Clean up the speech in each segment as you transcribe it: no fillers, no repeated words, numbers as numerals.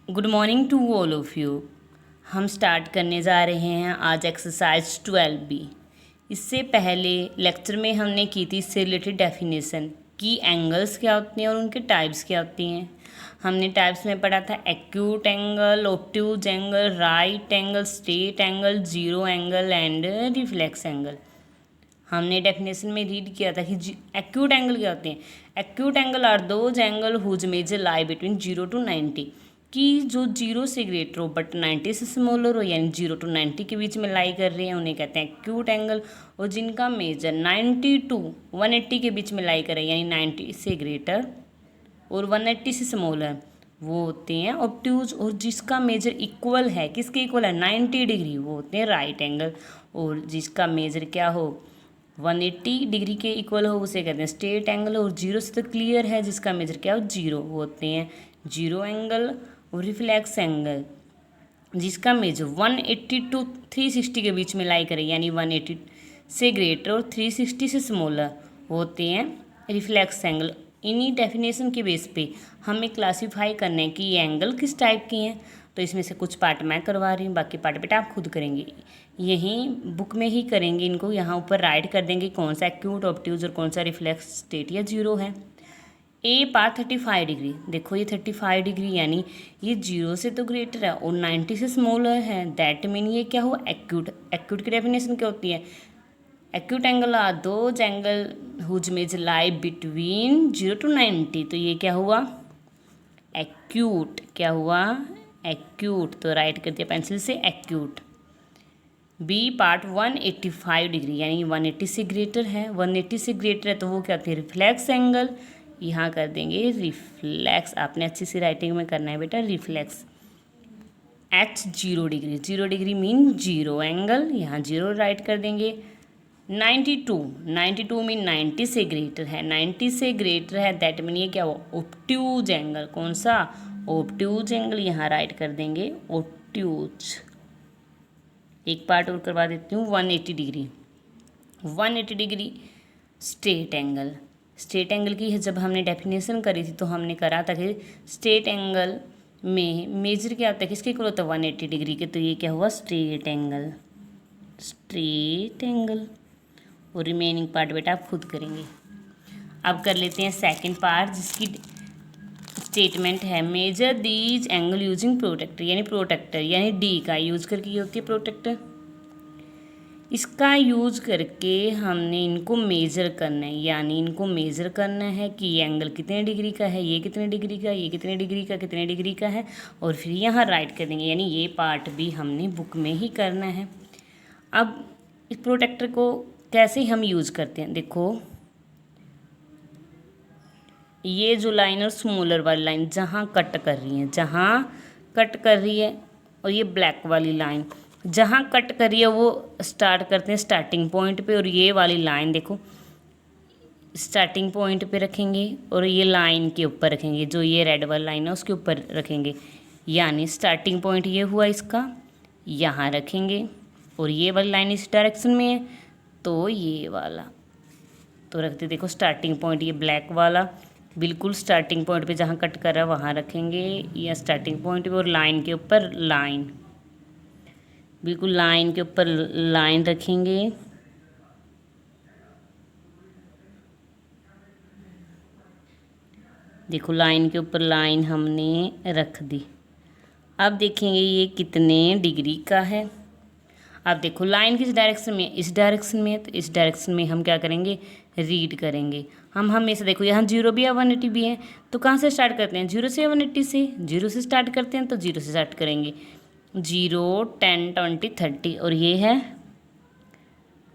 Good morning to all of you. हम start करने जा रहे हैं आज एक्सरसाइज 12B। इससे पहले लेक्चर में हमने की थी इससे रिलेटेड डेफिनेशन कि एंगल्स क्या होते हैं और उनके टाइप्स क्या होती हैं। हमने टाइप्स में पढ़ा था acute angle, obtuse angle, right angle, straight angle, zero angle and reflex angle. हमने डेफिनेशन में रीड किया था कि एक्यूट एंगल क्या होते हैं। Acute angle are those angle whose measure lie between 0 to 90, कि जो 0 से ग्रेटर हो बट 90 से स्मॉलर हो, यानी 0 to 90 के बीच में लाई कर रहे हैं उन्हें कहते हैं एक्यूट एंगल। और जिनका मेजर 90 to 180 के बीच में लाई कर रहे हैं, यानी 90 से ग्रेटर और 180 से स्मॉलर, वो होते हैं ऑब्ट्यूज। और जिसका मेजर इक्वल है, किसके इक्वल है, 90 डिग्री, वो होते हैं राइट एंगल। और जिसका मेजर क्या हो, 180 डिग्री के इक्वल हो, उसे कहते हैं स्ट्रेट एंगल। और 0 से तो क्लियर है, जिसका मेजर क्या हो, 0, वो होते हैं जीरो एंगल। और रिफ्लेक्स एंगल जिसका मेजर 180 to 360 के बीच में लाई करे, यानी 180 से ग्रेटर और 360 से स्मॉलर, होते हैं रिफ्लेक्स एंगल। इन्हीं डेफिनेशन के बेस पे हमें क्लासीफाई करना है कि ये एंगल किस टाइप की हैं। तो इसमें से कुछ पार्ट मैं करवा रही हूँ, बाकी पार्ट बेटा आप खुद करेंगे, यहीं बुक में ही करेंगे। इनको यहाँ ऊपर राइट कर देंगे कौन सा एक्यूट, ऑब्ट्यूज और कौन सा रिफ्लेक्स, स्ट्रेट या जीरो है। ए पार्ट 35 डिग्री, देखो ये 35 डिग्री यानी ये 0 से तो ग्रेटर है और 90 से स्मॉलर है, दैट मीन ये क्या हुआ, एक्यूट। एक्यूट की डेफिनेशन क्या होती है, acute angle are those angle whose measure lie between 0 to 90, तो ये क्या हुआ, एक्यूट। क्या हुआ, एक्यूट। तो राइट कर दिया पेंसिल से एक्यूट। बी पार्ट 185 डिग्री, यानी 180 से ग्रेटर है, 180 से ग्रेटर है तो वो क्या होती है, रिफ्लेक्स एंगल। यहाँ कर देंगे रिफ्लेक्स, आपने अच्छी सी राइटिंग में करना है बेटा, reflex. H 0 degree, 0 degree mean zero angle, यहाँ जीरो राइट कर देंगे। 92 मीन 90 से ग्रेटर है, 90 से ग्रेटर है, दैट मीन ये क्या हुआ, ऑब्ट्यूज एंगल। कौन सा, ऑब्ट्यूज एंगल, यहाँ राइट कर देंगे ऑब्ट्यूज। एक पार्ट और करवा देती हूँ, 180 degree, 180 degree straight angle. Straight angle की जब हमने डेफिनेशन करी थी तो हमने करा था कि स्ट्रेट एंगल में मेजर क्या होता है, किसके इक्वल होता है, 180 डिग्री के। तो ये क्या हुआ, स्ट्रेट एंगल, स्ट्रेट एंगल। और रिमेनिंग पार्ट बेटा आप खुद करेंगे। अब कर लेते हैं सेकंड पार्ट, जिसकी स्टेटमेंट है measure these angle using protractor, यानी प्रोटेक्टर यानी डी का यूज करके ये होती है प्रोटेक्टर। इसका यूज करके हमने इनको मेज़र करना है, यानी इनको मेज़र करना है कि ये एंगल कितने डिग्री का है, ये कितने डिग्री का, ये कितने डिग्री का, कितने डिग्री का है, और फिर यहाँ राइट कर देंगे। यानी ये पार्ट भी हमने बुक में ही करना है। अब इस प्रोटेक्टर को कैसे हम यूज़ करते हैं, देखो ये जो लाइन और स्मॉलर वाली लाइन जहाँ कट कर रही है, जहाँ कट कर रही है, और ये ब्लैक वाली लाइन जहाँ कट कर रही है वो स्टार्ट करते हैं स्टार्टिंग पॉइंट पे, और ये वाली लाइन देखो स्टार्टिंग पॉइंट पे रखेंगे और ये लाइन के ऊपर रखेंगे, जो ये रेड वाली लाइन है उसके ऊपर रखेंगे। यानी स्टार्टिंग पॉइंट ये हुआ इसका, यहाँ रखेंगे, और ये वाली लाइन इस डायरेक्शन में है तो ये वाला तो रखते, देखो स्टार्टिंग पॉइंट ये ब्लैक वाला बिल्कुल स्टार्टिंग पॉइंट पे जहाँ कट कर रहा है वहाँ रखेंगे, या स्टार्टिंग पॉइंट पे, और लाइन के ऊपर लाइन, बिल्कुल लाइन के ऊपर लाइन रखेंगे। देखो लाइन के ऊपर लाइन हमने रख दी। अब देखेंगे ये कितने डिग्री का है। अब देखो लाइन किस डायरेक्शन में, इस डायरेक्शन में है, तो इस डायरेक्शन में हम क्या करेंगे, रीड करेंगे। हम हमेशा देखो यहाँ 0 भी है 180 भी है, तो कहाँ से स्टार्ट करते हैं, 0 से 180 से, 0 से स्टार्ट करते हैं तो 0 से स्टार्ट करेंगे। 0 10 20 30, और ये है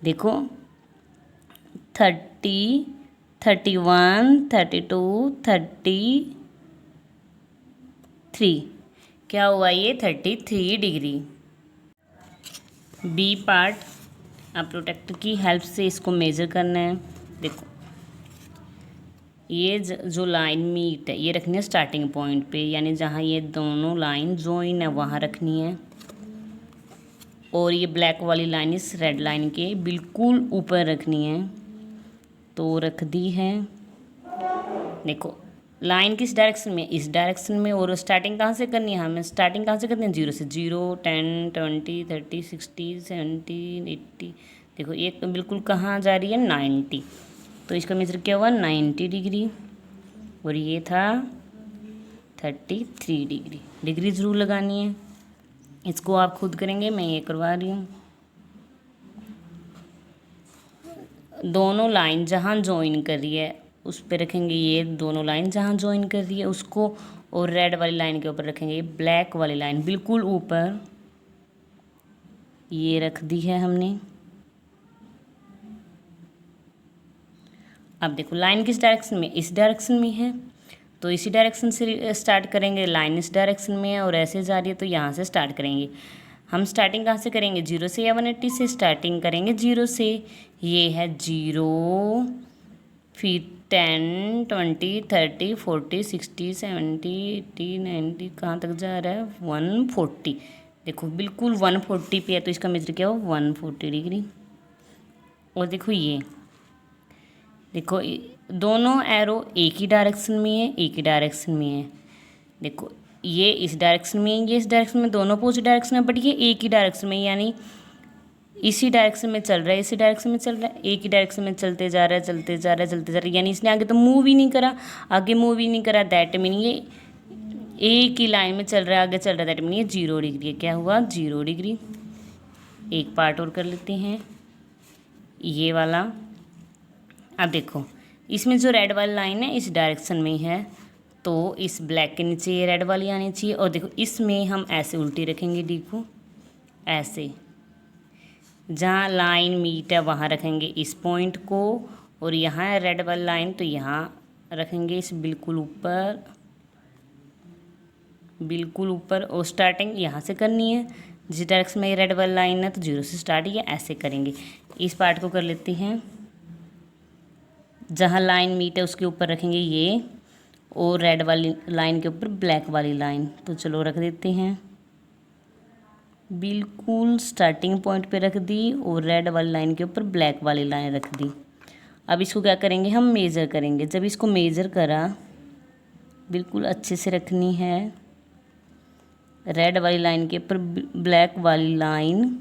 देखो 30 31 32 33, क्या हुआ ये 33 डिग्री। बी पार्ट, अब प्रोटेक्टर की हेल्प से इसको मेज़र करना है। देखो ये जो लाइन मीट है ये रखनी है स्टार्टिंग पॉइंट पे, यानी जहाँ ये दोनों लाइन जॉइन है वहाँ रखनी है, और ये ब्लैक वाली लाइन इस रेड लाइन के बिल्कुल ऊपर रखनी है, तो रख दी है। देखो लाइन किस डायरेक्शन में, इस डायरेक्शन में। और स्टार्टिंग कहाँ से करनी है हमें, स्टार्टिंग कहाँ से करनी है, 0 से। 0, 10, 20, 30, 60, 70, 80। देखो ये तो बिल्कुल कहाँ जा रही है, 90। तो इसका मेजर क्या हुआ, 90 डिग्री। और ये था 33 डिग्री। डिग्री ज़रूर लगानी है, इसको आप खुद करेंगे, मैं ये करवा रही हूँ। दोनों लाइन जहाँ ज्वाइन कर रही है उस पे रखेंगे, ये दोनों लाइन जहाँ ज्वाइन कर रही है उसको, और रेड वाली लाइन के ऊपर रखेंगे ब्लैक वाली लाइन बिल्कुल ऊपर। ये रख दी है हमने। अब देखो लाइन किस डायरेक्शन में, इस डायरेक्शन में है, तो इसी डायरेक्शन से स्टार्ट करेंगे। लाइन इस डायरेक्शन में है और ऐसे जा रही है, तो यहाँ से स्टार्ट करेंगे। हम स्टार्टिंग कहाँ से करेंगे, 0 से या 180 से स्टार्टिंग करेंगे, 0 से। ये है 0, फिर 10, 20, 30, 40, 60, 70, 80, 90, कहाँ तक जा रहा है, 140। देखो बिल्कुल 140 पे है, तो इसका मेजर क्या हो, 140 डिग्री। और देखो ये देखो दोनों एरो एक ही डायरेक्शन में है, एक ही डायरेक्शन में है। देखो ये इस डायरेक्शन में है, ये इस डायरेक्शन में, दोनों अपोजिट डायरेक्शन में, बट ये एक ही डायरेक्शन में, यानी इसी डायरेक्शन में चल रहा है, इसी डायरेक्शन में चल रहा है, एक ही डायरेक्शन में चलते जा रहा है, चलते जा रहा है, चलते जा रहा है। यानी इसने आगे तो मूव ही नहीं करा, आगे मूव ही नहीं करा। दैट मीन ये एक ही लाइन में चल रहा है, आगे चल रहा है। दैट मीन ये 0 डिग्री है। क्या हुआ, 0 डिग्री। एक पार्ट और कर लेते हैं, ये वाला। अब देखो इसमें जो रेड वाली लाइन है इस डायरेक्शन में है, तो इस ब्लैक के नीचे ये रेड वाली आनी चाहिए। और देखो इसमें हम ऐसे उल्टी रखेंगे डी को, ऐसे। जहाँ लाइन मीट है वहाँ रखेंगे इस पॉइंट को, और यहाँ है रेड वाली लाइन, तो यहाँ रखेंगे इस बिल्कुल ऊपर, बिल्कुल ऊपर। और स्टार्टिंग यहाँ से करनी है, जिस डायरेक्शन में ये रेड वाली लाइन है, तो 0 से स्टार्ट या ऐसे करेंगे। इस पार्ट को कर लेते हैं, जहाँ लाइन मीट है उसके ऊपर रखेंगे ये, और रेड वाली लाइन के ऊपर ब्लैक वाली लाइन। तो चलो रख देते हैं, बिल्कुल स्टार्टिंग पॉइंट पे रख दी, और रेड वाली लाइन के ऊपर ब्लैक वाली लाइन रख दी। अब इसको क्या करेंगे, हम मेज़र करेंगे। जब इसको मेज़र करा, बिल्कुल अच्छे से रखनी है, रेड वाली लाइन के ऊपर ब्लैक वाली लाइन।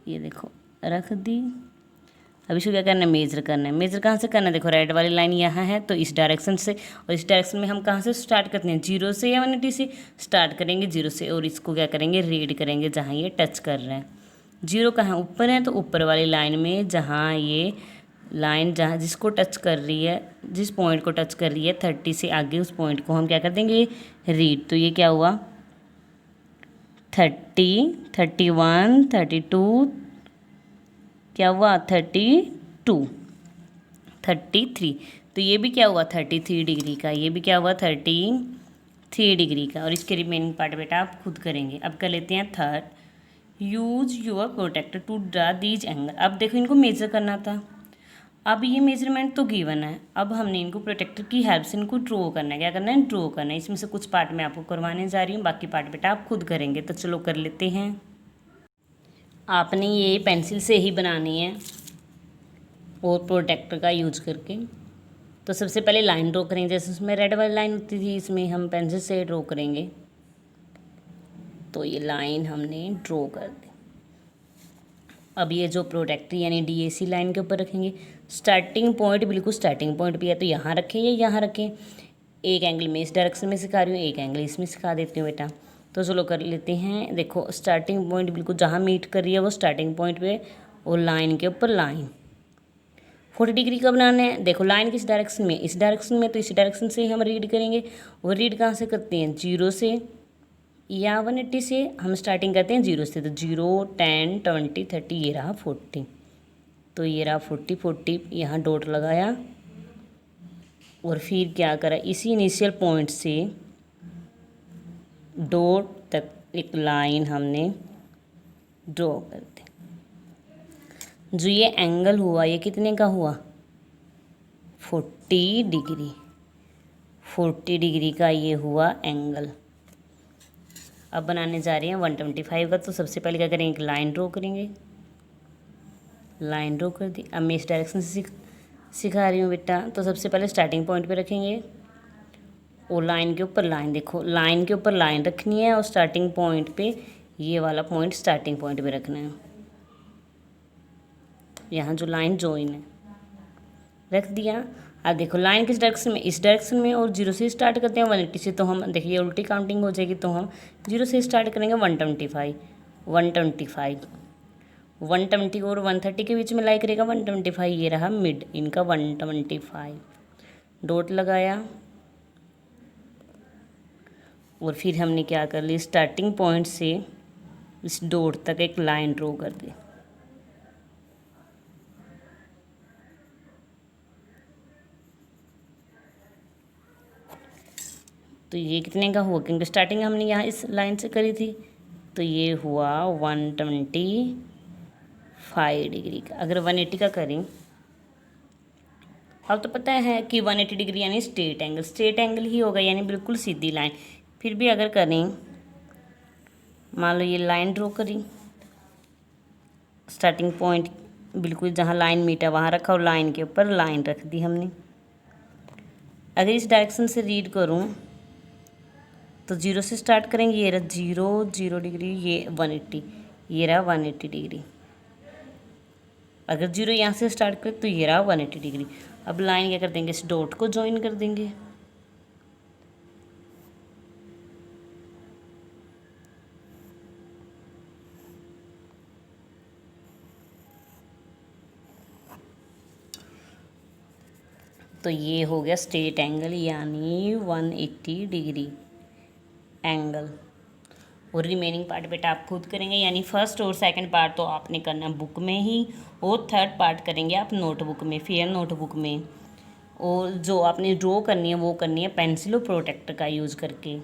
ये देखो रख दी। अब इसको क्या करना है, मेजर करना है। मेजर कहाँ से करना है, देखो रेड वाली लाइन यहाँ है, तो इस डायरेक्शन से, और इस डायरेक्शन में हम कहाँ से स्टार्ट करते हैं, 0 से या 180 से स्टार्ट करेंगे, 0 से। और इसको क्या करेंगे, रीड करेंगे जहाँ ये टच कर रहे हैं। 0 कहाँ ऊपर है, तो ऊपर वाली लाइन में, जहाँ ये लाइन जहाँ जिसको टच कर रही है, जिस पॉइंट को टच कर रही है 30 से आगे, उस पॉइंट को हम क्या कर देंगे, रीड। तो ये क्या हुआ, 30, 31, 32, क्या हुआ, 32, 33। तो ये भी क्या हुआ, 33 डिग्री का। ये भी क्या हुआ, 33 डिग्री का। और इसके रिमेनिंग पार्ट बेटा आप खुद करेंगे। अब कर लेते हैं third, use your protractor to draw these angle. अब देखो इनको मेजर करना था, अब ये मेजरमेंट तो गिवन है, अब हमने इनको प्रोटेक्टर की हेल्प से इनको ड्रॉ करना है। क्या करना है, ड्रॉ करना है। इसमें से कुछ पार्ट मैं आपको करवाने जा रही हूँ, बाकी पार्ट बेटा आप खुद करेंगे। तो चलो कर लेते हैं। आपने ये पेंसिल से ही बनानी है और प्रोटेक्टर का यूज करके। तो सबसे पहले लाइन ड्रॉ करेंगे, जैसे उसमें रेड वाली लाइन होती थी, इसमें हम पेंसिल से ड्रॉ करेंगे। तो ये लाइन हमने ड्रॉ कर दी। अब ये जो प्रोटेक्टर यानी डीएसी लाइन के ऊपर रखेंगे। स्टार्टिंग पॉइंट बिल्कुल स्टार्टिंग पॉइंट पे है, तो यहाँ रखें या यहाँ रखें। एक एंगल में इस डायरेक्शन में सिखा रही हूँ, एक एंगल इसमें सिखा देती हूँ बेटा। तो चलो कर लेते हैं। देखो स्टार्टिंग पॉइंट बिल्कुल जहाँ मीट कर रही है वो स्टार्टिंग पॉइंट पे, और लाइन के ऊपर लाइन 40 डिग्री का बनाना है। देखो लाइन किस डायरेक्शन में, इस डायरेक्शन में, तो इसी डायरेक्शन से ही हम रीड करेंगे। और रीड कहाँ से करते हैं, 0 से या 180 से हम स्टार्टिंग करते हैं 0 से। तो 0, 10, 20, 30, ये रहा 40। तो ये रहा 40, 40 यहाँ डॉट लगाया, और फिर क्या करा, इसी इनिशियल पॉइंट से डॉट तक एक लाइन हमने ड्रॉ कर दी। जो ये एंगल हुआ ये कितने का हुआ, 40 डिग्री। 40 डिग्री का ये हुआ एंगल। अब बनाने जा रहे हैं 125 का। तो सबसे पहले क्या करेंगे, एक लाइन ड्रॉ करेंगे। लाइन ड्रॉ कर दी। अब मैं इस डायरेक्शन से सिखा रही हूँ बेटा। तो सबसे पहले स्टार्टिंग पॉइंट पे रखेंगे और लाइन के ऊपर लाइन, देखो लाइन के ऊपर लाइन रखनी है और स्टार्टिंग पॉइंट पे ये वाला पॉइंट स्टार्टिंग पॉइंट पे रखना है। यहाँ जो लाइन जॉइन है रख दिया। अब देखो लाइन किस डायरेक्शन में, इस डायरेक्शन में, और 0 से स्टार्ट करते हैं 180 से। तो हम देखिए उल्टी काउंटिंग हो जाएगी, तो हम 0 से स्टार्ट करेंगे 125 125 120 और 130 के बीच में लाई करेगा 125। ये रहा मिड इनका 125। डॉट लगाया और फिर हमने क्या कर ली, स्टार्टिंग पॉइंट से इस डॉट तक एक लाइन ड्रॉ कर दी। तो ये कितने का हुआ, क्योंकि स्टार्टिंग हमने यहाँ इस लाइन से करी थी। तो ये हुआ 125 डिग्री का। अगर 180 का करें, अब तो पता है कि 180 डिग्री यानी स्ट्रेट एंगल, स्ट्रेट एंगल ही होगा, यानी बिल्कुल सीधी लाइन। फिर भी अगर करें, मान लो ये लाइन ड्रॉ करी, स्टार्टिंग पॉइंट बिल्कुल जहाँ लाइन मीट है वहाँ रखा और लाइन के ऊपर लाइन रख दी हमने। अगर इस डायरेक्शन से रीड करूँ तो 0 से स्टार्ट करेंगे, ये रहा 0 डिग्री, ये 180, ये रहा 180 डिग्री। अगर 0 यहाँ से स्टार्ट करें तो ये रहा 180 डिग्री। अब लाइन क्या कर देंगे, इस डॉट को ज्वाइन कर देंगे। तो ये हो गया स्ट्रेट एंगल यानी 180 डिग्री एंगल। और रिमेनिंग पार्ट बेटा आप खुद करेंगे, यानी फर्स्ट और सेकंड पार्ट तो आपने करना बुक में ही, और थर्ड पार्ट करेंगे आप नोटबुक में, फेयर नोटबुक में। और जो आपने ड्रॉ करनी है वो करनी है पेंसिल और प्रोटेक्टर का यूज़ करके।